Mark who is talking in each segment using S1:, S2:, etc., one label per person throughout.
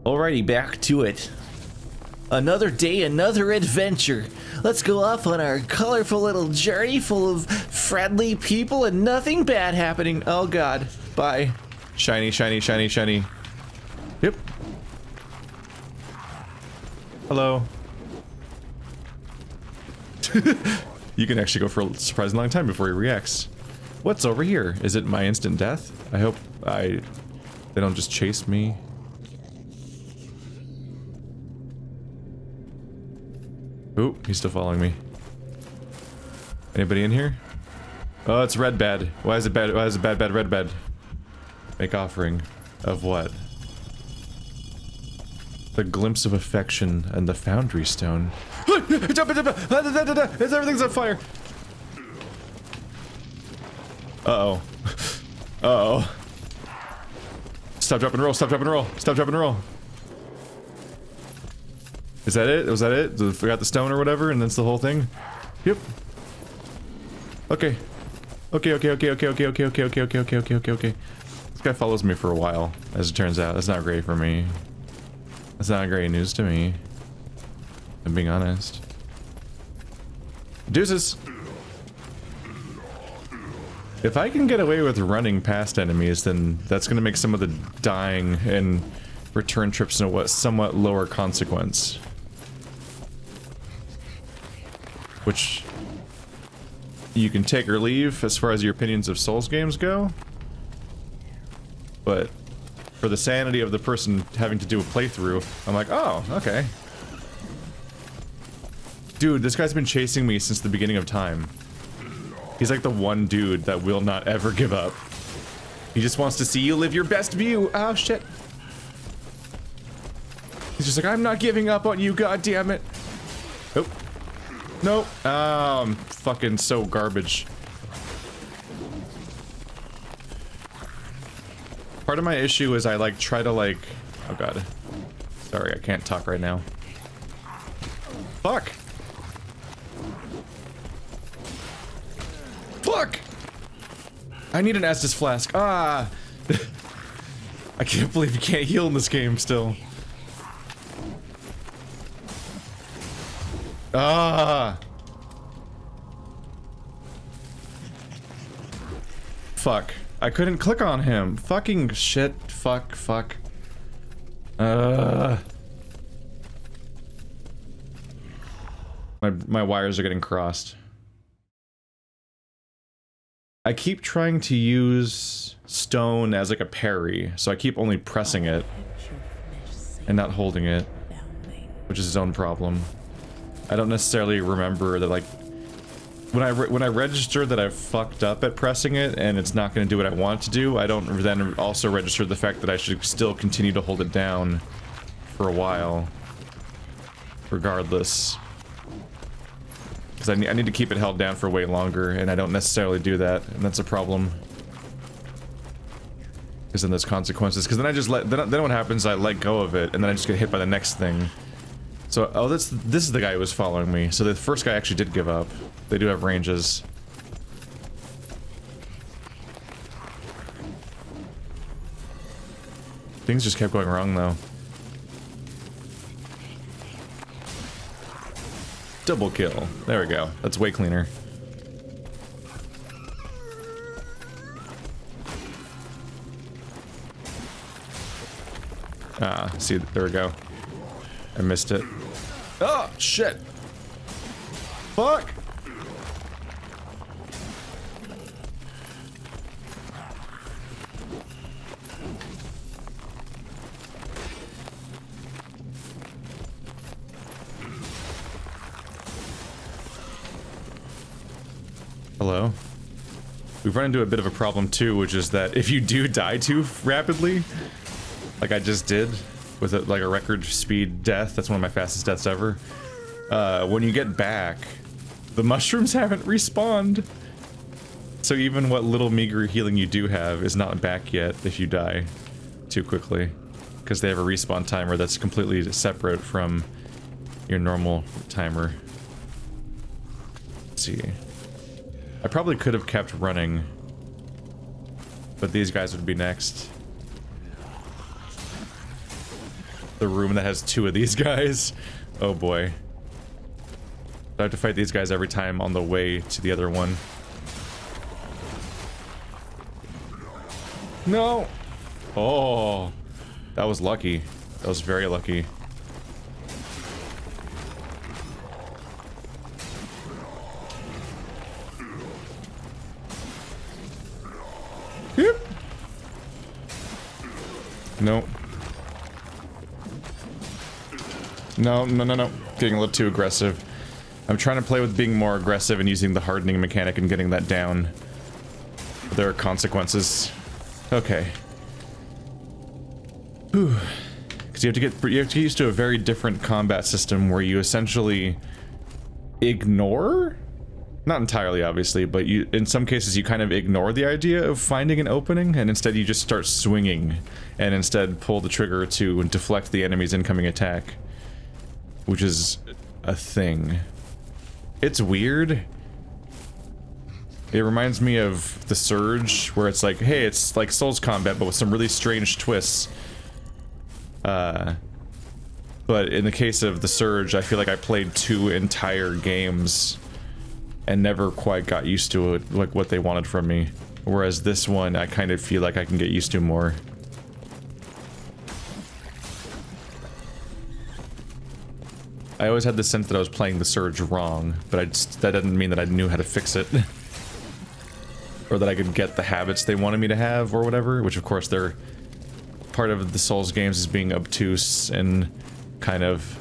S1: Alrighty, back to it. Another day, another adventure. Let's go off on our colorful little journey full of friendly people and nothing bad happening. Oh god. Bye. Shiny, shiny, shiny, shiny. Yep. Hello. You can actually go for a surprisingly long time before he reacts. What's over here? Is it my instant death? I hope they don't just chase me. Ooh, he's still following me. Anybody in here? Oh, it's red bed. Why is it bad? Why is it bad red bed? Make offering. Of what? The glimpse of affection and the foundry stone. Everything's on fire. Uh-oh. Uh-oh. Stop, drop, and roll. Stop, drop, and roll. Stop, drop, and roll. Is that it? Was that it? We got the stone or whatever, and that's the whole thing? Yep. Okay. Okay. This guy follows me for a while, as it turns out. That's not great for me. That's not great news to me. I'm being honest. Deuces! If I can get away with running past enemies, then that's gonna make some of the dying and return trips in a somewhat lower consequence. Which you can take or leave as far as your opinions of Souls games go. But for the sanity of the person having to do a playthrough, I'm like, oh, okay. Dude, this guy's been chasing me since the beginning of time. He's like the one dude that will not ever give up. He just wants to see you live your best view. Oh, shit. He's just like, I'm not giving up on you, goddammit. Oh. Nope. Oh, I'm fucking so garbage. Part of my issue is I like try to like... Oh god. Sorry, I can't talk right now. Fuck! Fuck! I need an Estus flask. Ah! I can't believe you can't heal in this game still. Ah! Fuck. I couldn't click on him. Fucking shit. Fuck. My wires are getting crossed. I keep trying to use stone as like a parry, so I keep only pressing it and not holding it, which is his own problem. I don't necessarily remember that, like, when I register that I fucked up at pressing it and it's not going to do what I want to do, I don't then also register the fact that I should still continue to hold it down for a while, regardless. Because I need to keep it held down for way longer, and I don't necessarily do that, and that's a problem. Because then there's consequences. Because then I just then what happens? I let go of it, and then I just get hit by the next thing. So, oh, this is the guy who was following me. So the first guy actually did give up. They do have ranges. Things just kept going wrong, though. Double kill. There we go. That's way cleaner. Ah, see, there we go. I missed it. Oh, shit! Fuck! Hello? We've run into a bit of a problem too, which is that if you do die too rapidly, like I just did, with like a record speed death, that's one of my fastest deaths ever, when you get back, the mushrooms haven't respawned. So even what little meager healing you do have is not back yet if you die too quickly, because they have a respawn timer that's completely separate from your normal timer. Let's see. I probably could have kept running, but these guys would be next. The room that has 2 of these guys. Oh boy. I have to fight these guys every time on the way to the other one. No! Oh, that was lucky. That was very lucky. Yep. Nope. No, no, no, no. Getting a little too aggressive. I'm trying to play with being more aggressive and using the hardening mechanic and getting that down. There are consequences. Okay. Whew. Because you have to get used to a very different combat system where you essentially ignore, not entirely obviously, but you, in some cases you kind of ignore the idea of finding an opening, and instead you just start swinging and instead pull the trigger to deflect the enemy's incoming attack, which is a thing. It's weird. It reminds me of the Surge, where it's like, hey, it's like Souls combat, but with some really strange twists. But in the case of the Surge, I feel like I played 2 entire games and never quite got used to it, like what they wanted from me. Whereas this one, I kind of feel like I can get used to more. I always had the sense that I was playing the Surge wrong, but that didn't mean that I knew how to fix it. Or that I could get the habits they wanted me to have, or whatever, which of course they're part of the Souls games is being obtuse and kind of,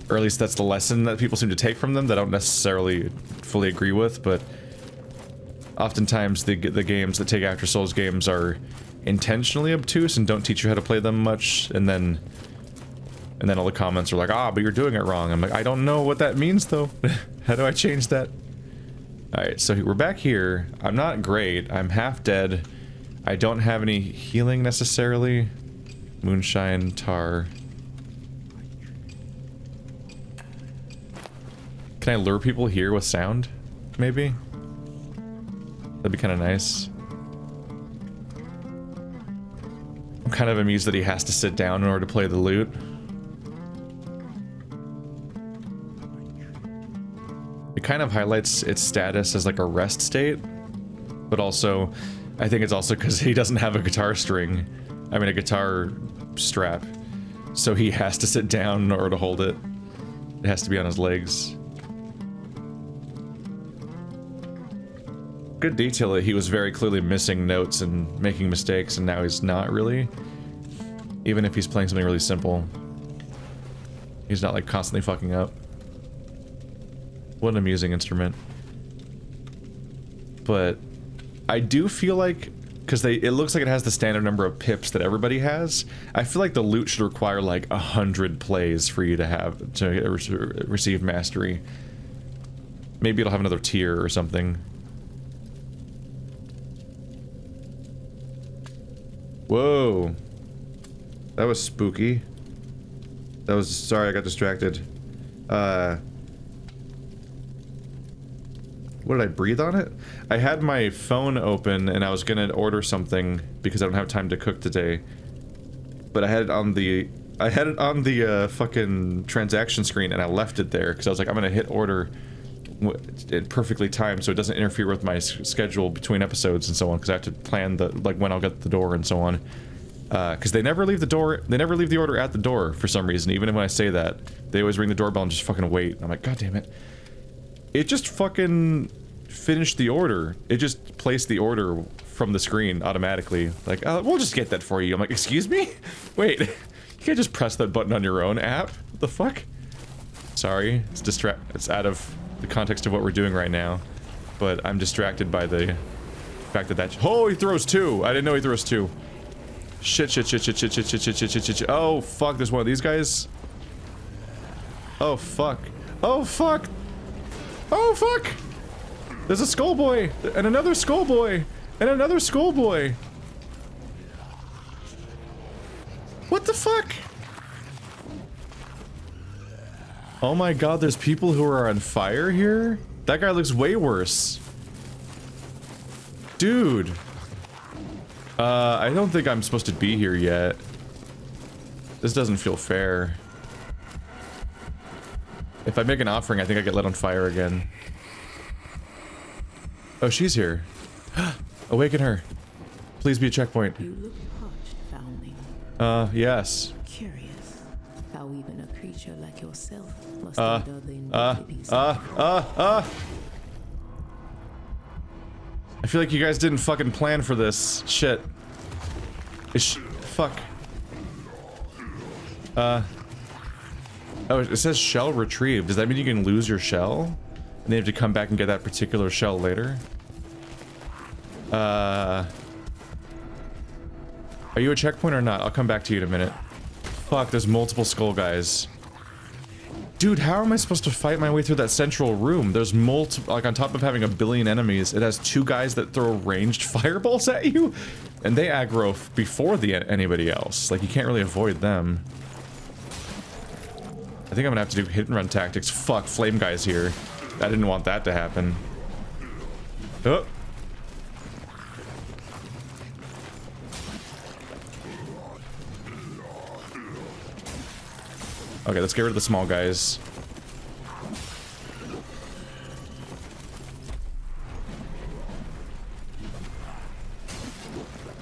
S1: or at least that's the lesson that people seem to take from them that I don't necessarily fully agree with, but oftentimes the games that take after Souls games are intentionally obtuse and don't teach you how to play them much, and then all the comments are like, ah, but you're doing it wrong. I'm like, I don't know what that means though. How do I change that? Alright, so we're back here. I'm not great. I'm half dead. I don't have any healing necessarily. Moonshine, tar. Can I lure people here with sound? Maybe? That'd be kind of nice. I'm kind of amused that he has to sit down in order to play the lute. It kind of highlights its status as like a rest state, but also, I think it's also because he doesn't have a guitar string. I mean, a guitar strap. So he has to sit down in order to hold it. It has to be on his legs. Good detail that he was very clearly missing notes and making mistakes, and now he's not really. Even if he's playing something really simple. He's not like constantly fucking up. What an amusing instrument. But I do feel like, because it looks like it has the standard number of pips that everybody has, I feel like the lute should require like 100 plays for you to have to receive mastery. Maybe it'll have another tier or something. Whoa. That was spooky. That was, sorry, I got distracted. What did I breathe on it? I had my phone open and I was gonna order something because I don't have time to cook today. But I had it on the fucking transaction screen and I left it there because I was like, I'm gonna hit order it perfectly timed so it doesn't interfere with my schedule between episodes and so on, because I have to plan the like when I'll get the door and so on. Because they never leave the order at the door for some reason. Even when I say that, they always ring the doorbell and just fucking wait. I'm like, god damn it. It just fucking finished the order. It just placed the order from the screen automatically. Like, we'll just get that for you. I'm like, excuse me? Wait, you can't just press that button on your own app? What the fuck? Sorry, it's out of the context of what we're doing right now. But I'm distracted by the fact that oh, he throws 2! I didn't know he throws 2. Shit. Oh, fuck, there's one of these guys. Oh, fuck. Oh, fuck! Oh, fuck! There's a skullboy! And another skullboy! And another skullboy! What the fuck? Oh my god, there's people who are on fire here? That guy looks way worse. Dude. I don't think I'm supposed to be here yet. This doesn't feel fair. If I make an offering, I think I get lit on fire again. Oh, she's here. Awaken her. Please be a checkpoint.
S2: You look parched, foundling.
S1: Yes.
S2: Curious how even a creature like yourself must endure the indignities.
S1: I feel like you guys didn't fucking plan for this. Shit. Fuck. Oh, it says shell retrieved. Does that mean you can lose your shell? And then you have to come back and get that particular shell later? Are you a checkpoint or not? I'll come back to you in a minute. Fuck, there's multiple skull guys. Dude, how am I supposed to fight my way through that central room? There's multiple, like on top of having a billion enemies, it has 2 guys that throw ranged fireballs at you? And they aggro before anybody else. Like, you can't really avoid them. I think I'm gonna have to do hit and run tactics. Fuck, flame guy's here. I didn't want that to happen. Oh. Okay, let's get rid of the small guys.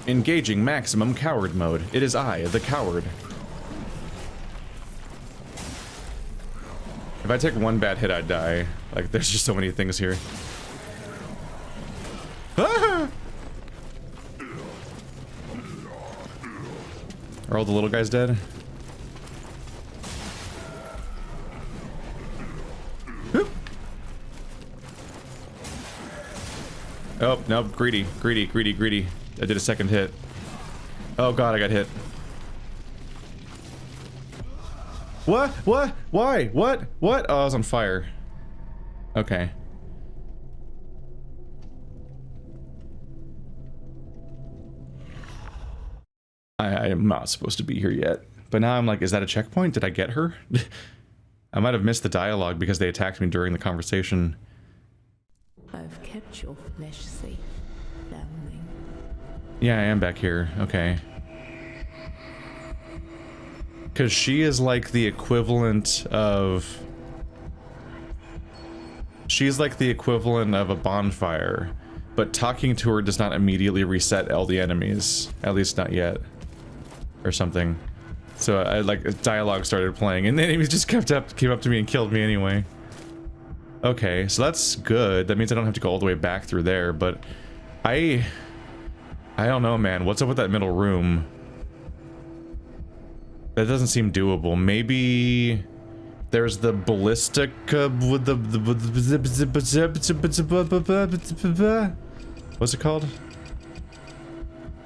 S1: Engaging maximum coward mode. It is I, the coward. If I take one bad hit, I'd die. Like, there's just so many things here. Ah! Are all the little guys dead? Oh, no, greedy. I did a second hit. Oh god, I got hit. What? What? Why? What? What? Oh, I was on fire. Okay. I am not supposed to be here yet. But now I'm like, is that a checkpoint? Did I get her? I might have missed the dialogue because they attacked me during the conversation.
S2: I've kept your flesh safe, foundling.
S1: Yeah, I am back here. Okay. Because she is like the equivalent of... She's like the equivalent of a bonfire, but talking to her does not immediately reset all the enemies. At least not yet. Or something. So I like dialogue started playing, and the enemies just came up to me and killed me anyway. Okay, so that's good. That means I don't have to go all the way back through there, but I don't know, man. What's up with that middle room? That doesn't seem doable. Maybe there's the ballistic with the what's it called?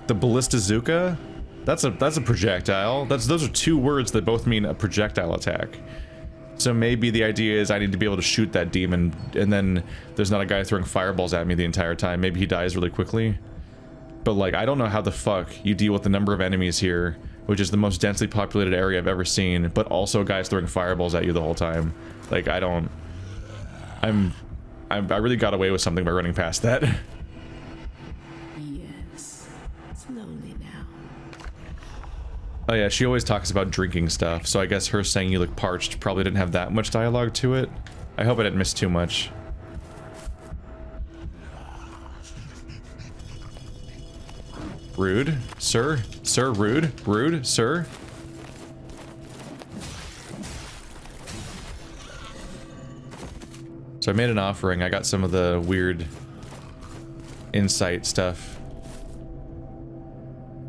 S1: The ballistazuka? That's a projectile. Those are 2 words that both mean a projectile attack. So maybe the idea is I need to be able to shoot that demon, and then there's not a guy throwing fireballs at me the entire time. Maybe he dies really quickly. But like, I don't know how the fuck you deal with the number of enemies here, which is the most densely populated area I've ever seen, but also guys throwing fireballs at you the whole time. Like, I really got away with something by running past that.
S2: Yes, slowly now.
S1: Oh yeah, she always talks about drinking stuff, so I guess her saying you look parched probably didn't have that much dialogue to it. I hope I didn't miss too much. Rude, sir, sir, rude, rude, sir. So I made an offering. I got some of the weird insight stuff.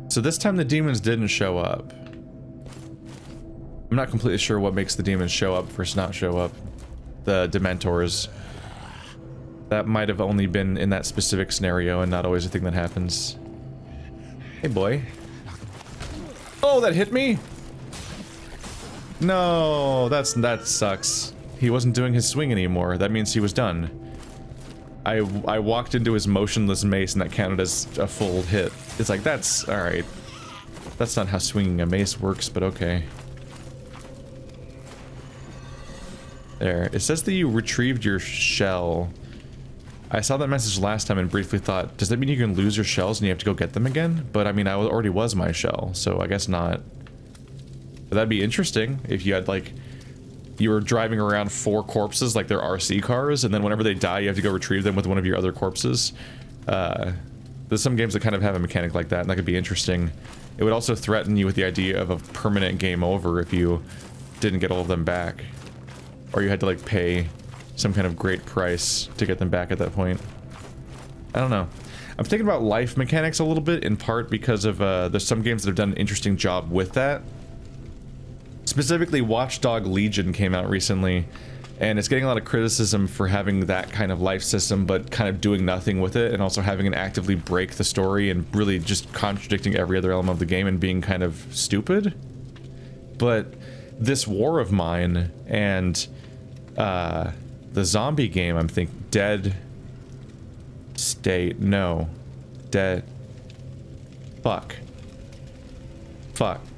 S1: So this time the demons didn't show up. I'm not completely sure what makes the demons show up versus not show up. The Dementors. That might have only been in that specific scenario and not always a thing that happens. Hey, boy. Oh, that hit me? No, that sucks. He wasn't doing his swing anymore. That means he was done. I walked into his motionless mace and that counted as a full hit. It's like, that's alright. That's not how swinging a mace works, but okay. There. It says that you retrieved your shell. I saw that message last time and briefly thought, does that mean you can lose your shells and you have to go get them again? But I mean, I already was my shell, so I guess not. But that'd be interesting if you had like, you were driving around 4 corpses like they're RC cars, and then whenever they die, you have to go retrieve them with one of your other corpses. There's some games that kind of have a mechanic like that, and that could be interesting. It would also threaten you with the idea of a permanent game over if you didn't get all of them back. Or you had to like pay some kind of great price to get them back at that point. I don't know. I'm thinking about life mechanics a little bit, in part because of there's some games that have done an interesting job with that. Specifically, Watchdog Legion came out recently, and it's getting a lot of criticism for having that kind of life system, but kind of doing nothing with it, and also having it actively break the story and really just contradicting every other element of the game and being kind of stupid. But this War of Mine and the zombie game, I'm thinking Dead State, no, Dead, fuck.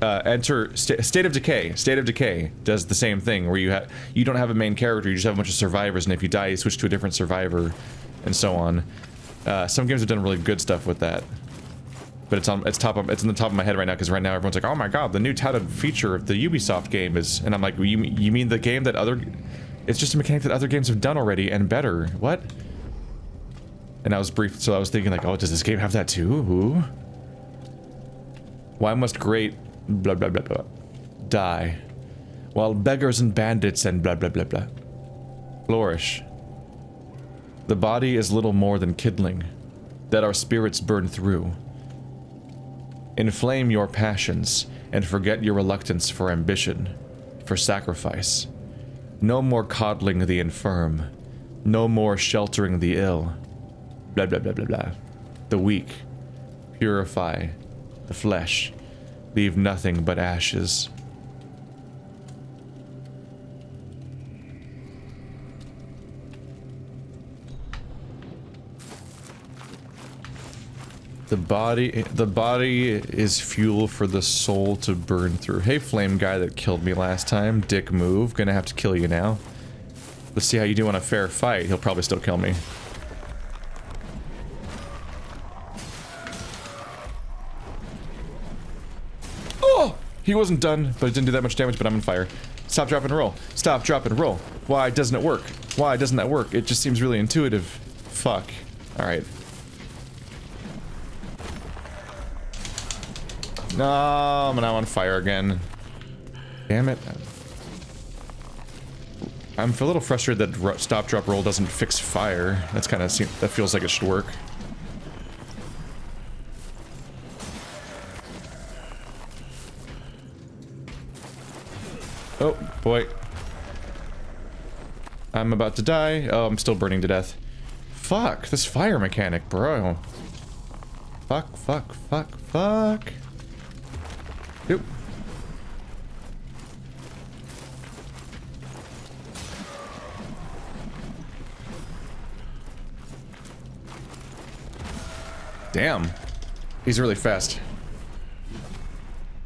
S1: Enter State of Decay. State of Decay does the same thing, where you don't have a main character, you just have a bunch of survivors, and if you die, you switch to a different survivor, and so on. Some games have done really good stuff with that, but it's in the top of my head right now, because right now everyone's like, oh my god, the new touted feature of the Ubisoft game is, and I'm like, you mean the game that it's just a mechanic that other games have done already and better. What? And I was brief, so I was thinking like, oh, does this game have that too? Ooh. Why must great blah blah blah blah die, while beggars and bandits and blah blah blah blah flourish? The body is little more than kindling, that our spirits burn through. Inflame your passions, and forget your reluctance for ambition, for sacrifice. No more coddling the infirm, no more sheltering the ill. Blah blah blah blah blah. The weak, purify the flesh, leave nothing but ashes. The body is fuel for the soul to burn through. Hey, flame guy that killed me last time, dick move, gonna have to kill you now. Let's see how you do on a fair fight. He'll probably still kill me. Oh! He wasn't done, but it didn't do that much damage, but I'm on fire. Stop, drop, and roll. Stop, drop, and roll. Why doesn't it work? Why doesn't that work? It just seems really intuitive. Fuck. Alright. No, I'm now on fire again. Damn it. I'm a little frustrated that stop, drop, roll doesn't fix fire. That's kind of that feels like it should work. Oh, boy. I'm about to die. Oh, I'm still burning to death. Fuck, this fire mechanic, bro. Fuck, fuck, fuck, fuck. Oop. Damn. He's really fast.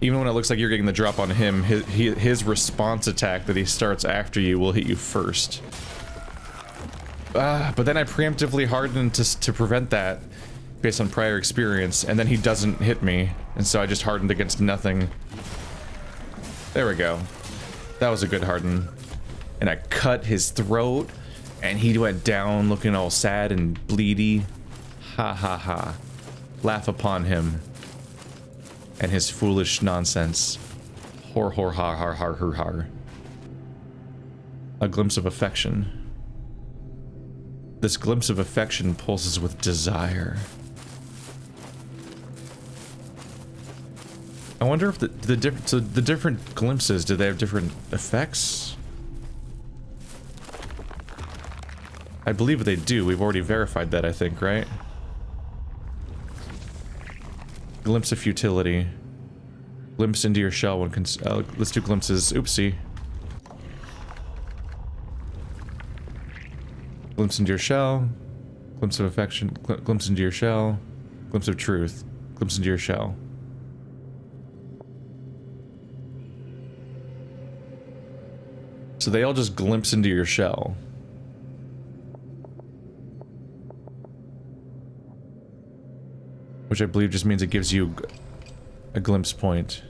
S1: Even when it looks like you're getting the drop on him, his response attack that he starts after you will hit you first. But then I preemptively hardened to prevent that based on prior experience, and then he doesn't hit me, and so I just hardened against nothing. There we go. That was a good harden. And I cut his throat, and he went down looking all sad and bleedy. Ha ha ha. Laugh upon him and his foolish nonsense. Hor hor har har har har har. A glimpse of affection. This glimpse of affection pulses with desire. I wonder if the different glimpses, do they have different effects? I believe they do. We've already verified that, I think, right? Glimpse of futility. Glimpse into your shell when let's do glimpses. Oopsie. Glimpse into your shell. Glimpse of affection. Glimpse into your shell. Glimpse of truth. Glimpse into your shell. So they all just glimpse into your shell. Which I believe just means it gives you a glimpse point.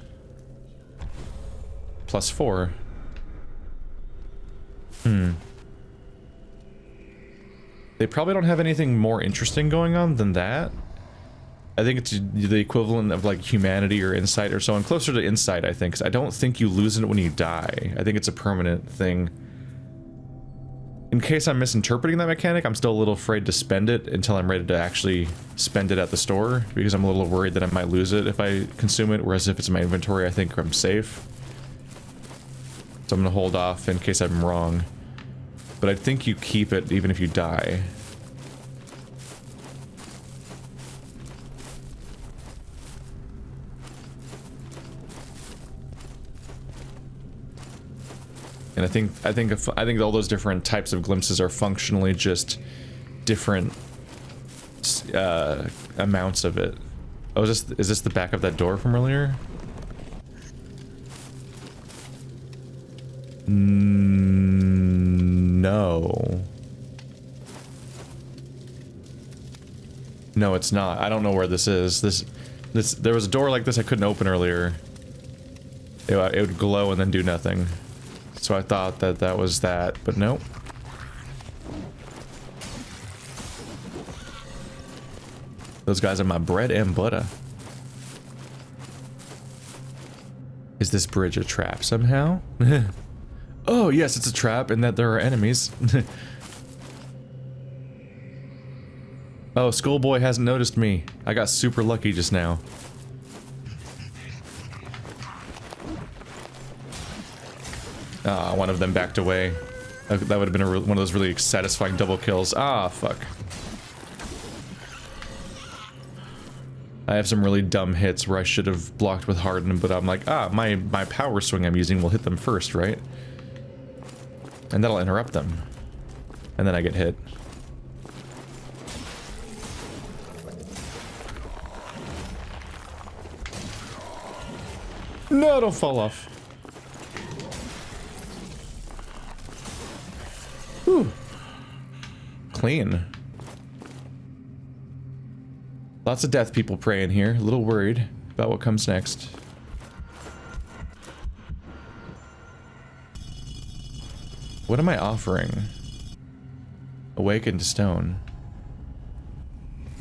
S1: +4. They probably don't have anything more interesting going on than that. I think it's the equivalent of like humanity or insight or so on. Closer to insight, I think, 'cause I don't think you lose it when you die. I think it's a permanent thing. In case I'm misinterpreting that mechanic, I'm still a little afraid to spend it until I'm ready to actually spend it at the store, because I'm a little worried that I might lose it if I consume it, whereas if it's in my inventory, I think I'm safe. So I'm gonna hold off in case I'm wrong. But I think you keep it even if you die. And I think all those different types of glimpses are functionally just different amounts of it. Oh, is this the back of that door from earlier? No. No, it's not. I don't know where this is. There was a door like this I couldn't open earlier. It would glow and then do nothing. So I thought that that was that, but nope. Those guys are my bread and butter. Is this bridge a trap somehow? Oh, yes, it's a trap in that there are enemies. Oh, Skullboy hasn't noticed me. I got super lucky just now. Ah, one of them backed away. That would have been one of those really satisfying double kills. Ah, fuck. I have some really dumb hits where I should have blocked with Harden, but I'm like, ah, my power swing I'm using will hit them first, right? And that'll interrupt them. And then I get hit. No, don't fall off. Whew. Clean. Lots of death people praying here. A little worried about what comes next. What am I offering? Awaken to stone.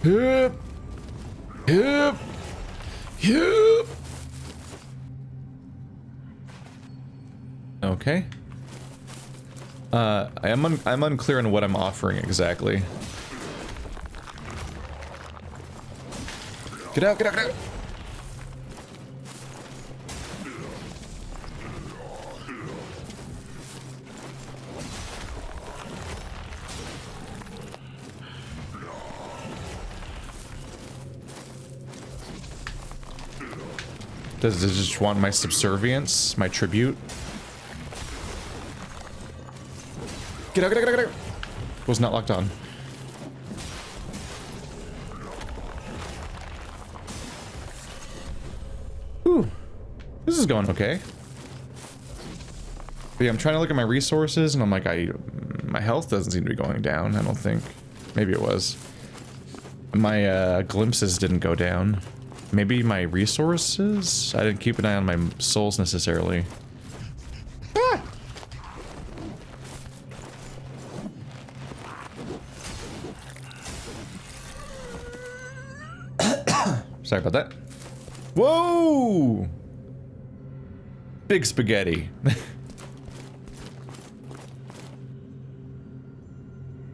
S1: Hup. Hup. Hup. Okay. I'm unclear on what I'm offering exactly. Get out, get out, get out! Does it just want my subservience? My tribute? Get out, get out, get out, get out! Was not locked on. Ooh. This is going okay. But yeah, I'm trying to look at my resources, and I'm like, my health doesn't seem to be going down, I don't think. Maybe it was. My glimpses didn't go down. Maybe my resources? I didn't keep an eye on my souls necessarily. Ah! Sorry about that. Whoa! Big spaghetti.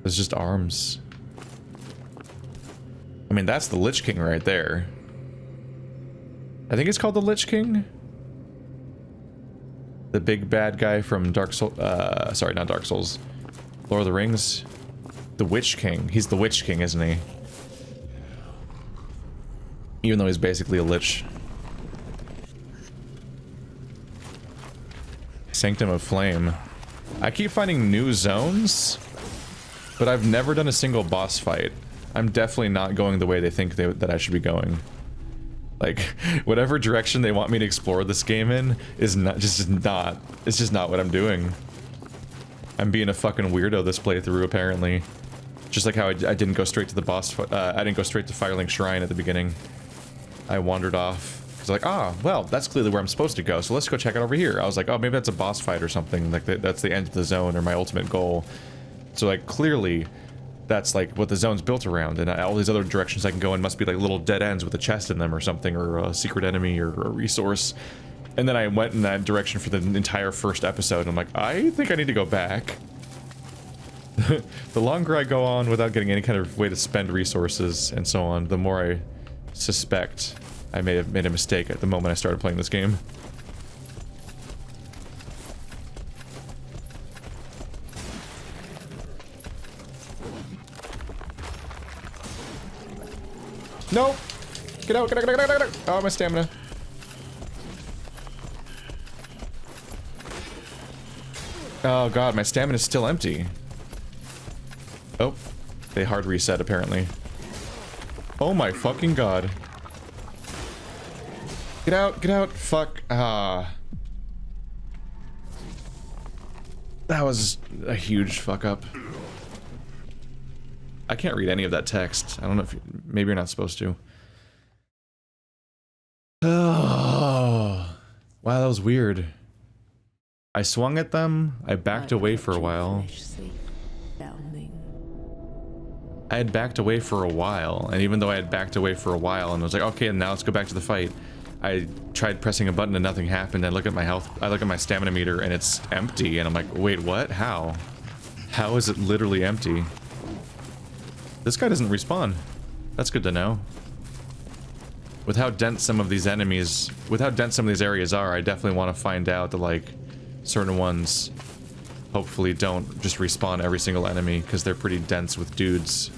S1: It's just arms. I mean, that's the Lich King right there. I think it's called the Lich King. The big bad guy from Dark Souls. Sorry, not Dark Souls. Lord of the Rings. The Witch King. He's the Witch King, isn't he? Even though he's basically a lich. Sanctum of Flame. I keep finding new zones, but I've never done a single boss fight. I'm definitely not going the way they think that I should be going. Like, whatever direction they want me to explore this game in is not, it's just not what I'm doing. I'm being a fucking weirdo this playthrough, apparently. Just like how I didn't go straight to the boss, I didn't go straight to Firelink Shrine at the beginning. I wandered off, because They're like, ah, well, that's clearly where I'm supposed to go, so let's go check it over here. I was like, oh, maybe that's a boss fight or something. Like, that's the end of the zone or my ultimate goal. So, like, clearly, that's, like, what the zone's built around. And all these other directions I can go in must be, like, little dead ends with a chest in them or something, or a secret enemy or a resource. And then I went in that direction for the entire first episode, and I'm like, I think I need to go back. The longer I go on without getting any kind of way to spend resources and so on, the more I suspect I may have made a mistake at the moment I started playing this game. No! Get out, get out, get out, get out! Oh, my stamina. Oh god, my stamina is still empty. Oh, they hard reset apparently. Oh my fucking god. Get out, fuck. Ah. That was a huge fuck up. I can't read any of that text. I don't know if maybe you're not supposed to. Oh. Wow, that was weird. I swung at them, I backed away for a while. I had backed away for a while, and even though I had backed away for a while and was like, okay, now let's go back to the fight, I tried pressing a button and nothing happened. I look at my health, I look at my stamina meter and it's empty, and I'm like, wait, what? How? How is it literally empty? This guy doesn't respawn. That's good to know. With how dense some of these enemies, with how dense some of these areas are, I definitely want to find out that, like, certain ones hopefully don't just respawn every single enemy, because they're pretty dense with dudes.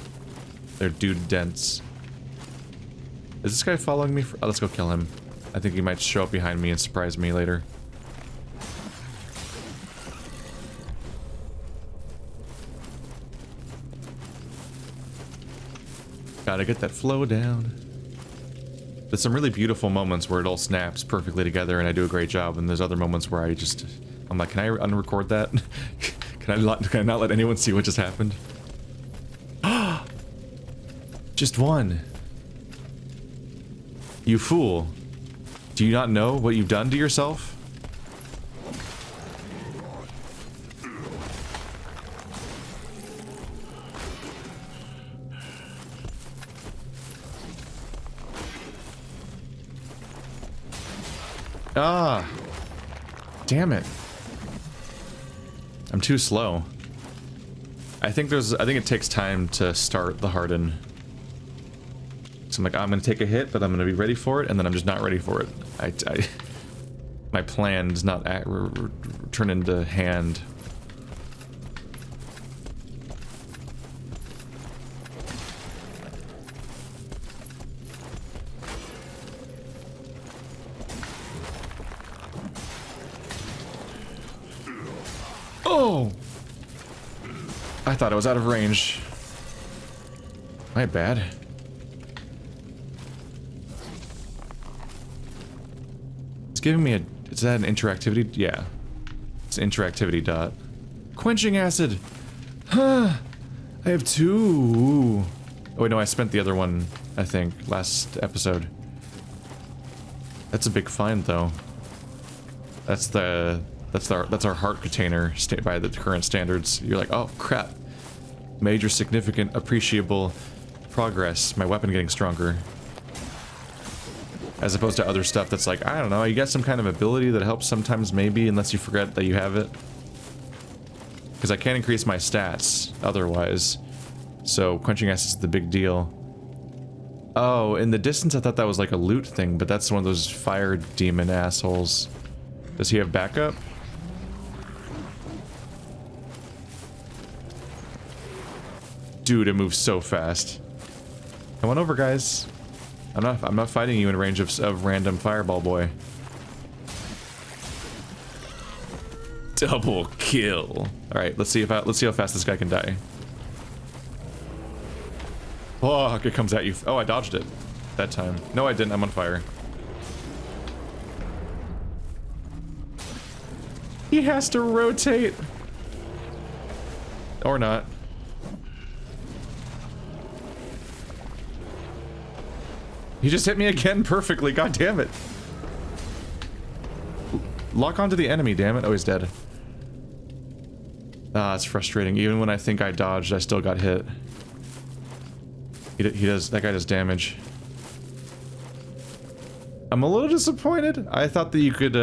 S1: They're dude dense. Is this guy following me? Oh, let's go kill him. I think he might show up behind me and surprise me later. Gotta get that flow down. There's some really beautiful moments where it all snaps perfectly together and I do a great job, and there's other moments where I'm like, can I unrecord that? Can I not let anyone see what just happened? Just one. You fool. Do you not know what you've done to yourself? Ah. Damn it. I'm too slow. I think it takes time to start the harden. So I'm like, I'm gonna take a hit, but I'm gonna be ready for it, and then I'm just not ready for it. My plan does not turn into hand. Oh! I thought I was out of range. My bad. It's giving me a... Is that an interactivity? Yeah. It's an interactivity dot. Quenching acid! Huh! I have two! Oh wait, no, I spent the other one, I think, last episode. That's a big find, though. That's our heart container by the current standards. You're like, oh crap. Major significant appreciable progress. My weapon getting stronger. As opposed to other stuff that's like, I don't know, you get some kind of ability that helps sometimes maybe, unless you forget that you have it. Because I can't increase my stats otherwise. So quenching acid is the big deal. Oh, in the distance I thought that was like a loot thing, but that's one of those fire demon assholes. Does he have backup? Dude, it moves so fast. Come on over, guys. I'm not fighting you in range of random fireball boy. Double kill. All right, let's see how fast this guy can die. Oh, it comes at you. Oh, I dodged it that time. No, I didn't. I'm on fire. He has to rotate. Or not. He just hit me again perfectly. God damn it. Lock onto the enemy, damn it. Oh, he's dead. Ah, it's frustrating. Even when I think I dodged, I still got hit. He does, that guy does damage. I'm a little disappointed. I thought that you could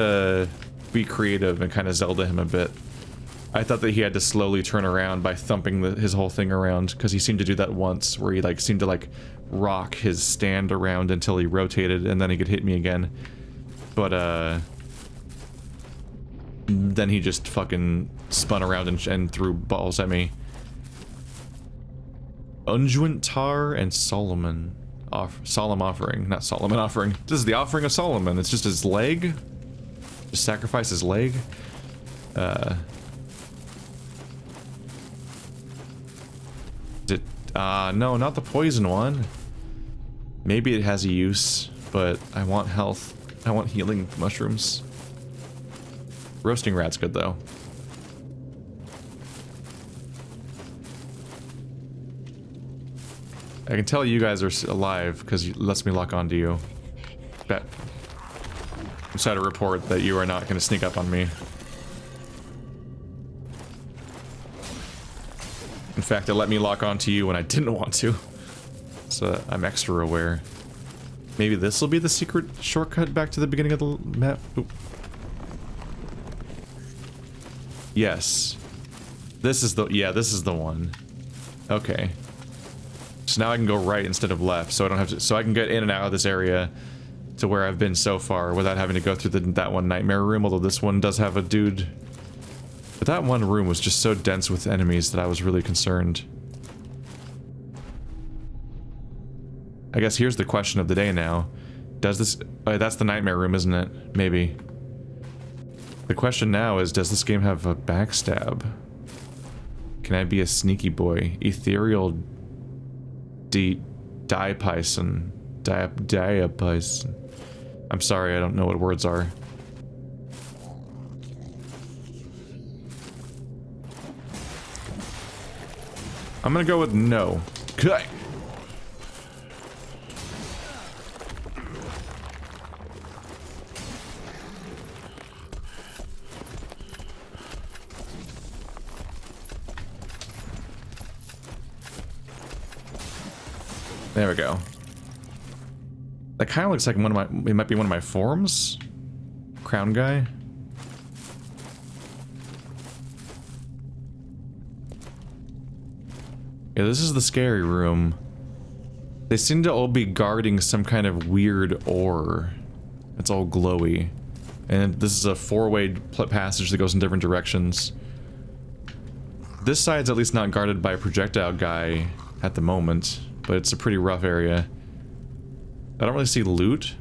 S1: be creative and kind of Zelda him a bit. I thought that he had to slowly turn around by thumping his whole thing around, because he seemed to do that once, where he like seemed to like rock his stand around until he rotated, and then he could hit me again. But then he just fucking spun around and threw balls at me. Unguent Tar and Solomon. Solemn offering, not Solomon offering. This is the offering of Solomon. It's just his leg. Just sacrifice his leg. No, not the poison one. Maybe it has a use, but I want health. I want healing mushrooms. Roasting rat's good though. I can tell you guys are alive because it lets me lock onto you. Bet. I'm sorry to report that you are not going to sneak up on me. In fact, it let me lock onto you when I didn't want to. So I'm extra aware. Maybe this will be the secret shortcut back to the beginning of the map. Oop. Yes. This is the, yeah, this is the one. Okay. So now I can go right instead of left, so I don't have to, so I can get in and out of this area to where I've been so far without having to go through that one nightmare room, although this one does have a dude. But that one room was just so dense with enemies that I was really concerned. I guess here's the question of the day now. Does this, that's the nightmare room, isn't it? Maybe. The question now is, does this game have a backstab? Can I be a sneaky boy? Ethereal diapison. Diapison. I'm sorry, I don't know what words are. I'm gonna go with no. Okay. There we go. That kind of looks like one of my, it might be one of my forms? Crown guy? Yeah, this is the scary room. They seem to all be guarding some kind of weird ore. It's all glowy. And this is a four-way passage that goes in different directions. This side's at least not guarded by a projectile guy at the moment, but it's a pretty rough area. I don't really see loot,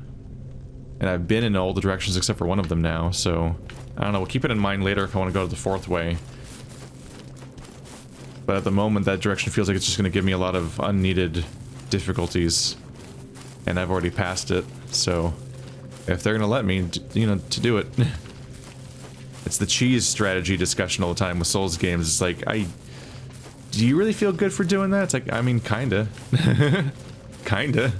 S1: and I've been in all the directions except for one of them now, so I don't know, we'll keep it in mind later if I want to go to the fourth way. But at the moment, that direction feels like it's just going to give me a lot of unneeded difficulties, and I've already passed it, so if they're going to let me, you know, to do it. It's the cheese strategy discussion all the time with Souls games. It's like, do you really feel good for doing that? It's like, I mean, kinda. Kinda.